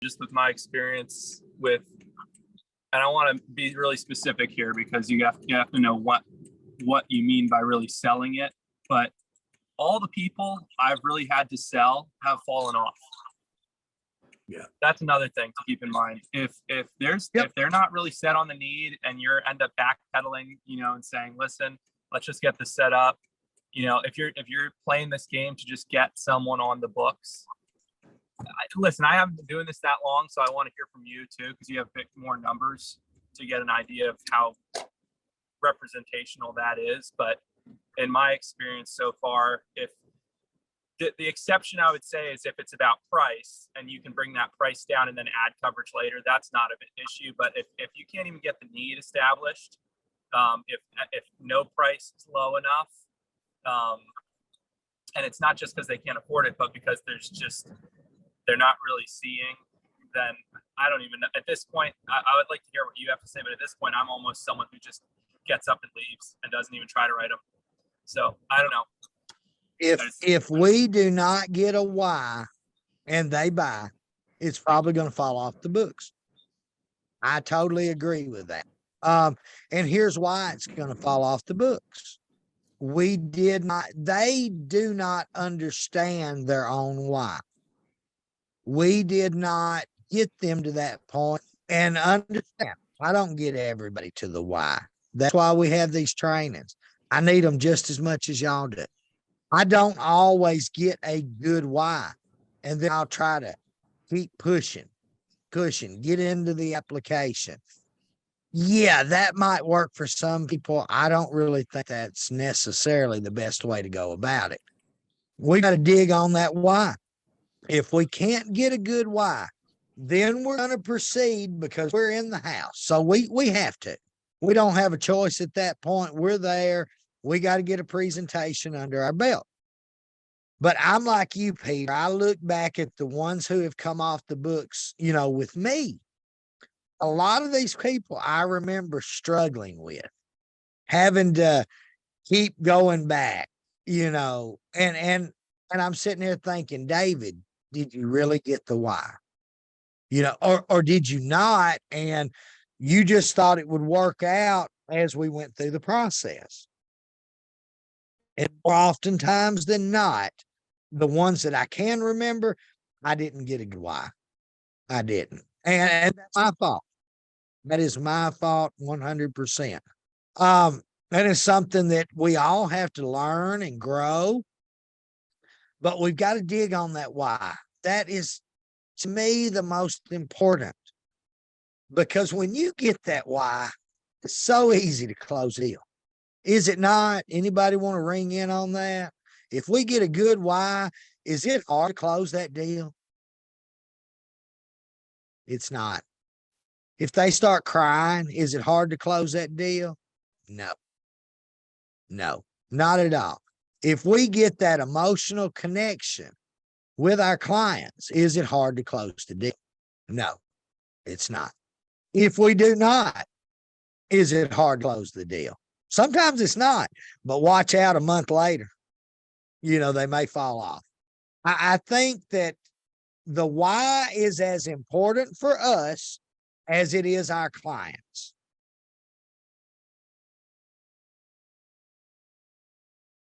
just with my experience with, and I want to be really specific here because you have to know what you mean by really selling it. But all the people I've really had to sell have fallen off. Yeah, that's another thing to keep in mind. If they're not really set on the need, and you end up backpedaling, and saying, listen, let's just get this set up. If you're playing this game to just get someone on the books, listen, I haven't been doing this that long, so I want to hear from you too, because you have a bit more numbers to get an idea of how representational that is. But in my experience so far, if the exception I would say is if it's about price and you can bring that price down and then add coverage later, that's not an issue. But if you can't even get the need established, if no price is low enough, and it's not just because they can't afford it, but because they're not really seeing, then I don't even know. At this point, I would like to hear what you have to say, but at this point, I'm almost someone who just gets up and leaves and doesn't even try to write them. So I don't know. If we do not get a why and they buy, it's probably going to fall off the books. I totally agree with that. And here's why it's going to fall off the books. They do not understand their own why. We did not get them to that point and understand. I don't get everybody to the why. That's why we have these trainings. I need them just as much as y'all do. I don't always get a good why. And then I'll try to keep pushing, get into the application. Yeah, that might work for some people. I don't really think that's necessarily the best way to go about it. We got to dig on that why. If we can't get a good why, then we're going to proceed because we're in the house. So we have to. We don't have a choice at that point. We're there. We got to get a presentation under our belt. But I'm like you, Peter. I look back at the ones who have come off the books, with me. A lot of these people I remember struggling with, having to keep going back, and I'm sitting there thinking, David, did you really get the why? Or did you not? And you just thought it would work out as we went through the process. And more oftentimes than not, the ones that I can remember, I didn't get a good why. I didn't. And that's my fault. That is my fault 100%. That is something that we all have to learn and grow, but we've got to dig on that why. That is, to me, the most important, because when you get that why, it's so easy to close a deal. Is it not? Anybody want to ring in on that? If we get a good why, is it hard to close that deal? It's not. If they start crying, is it hard to close that deal? No, not at all. If we get that emotional connection with our clients, is it hard to close the deal? No, it's not. If we do not, is it hard to close the deal? Sometimes it's not, but watch out a month later, they may fall off. I think that the why is as important for us as it is our clients.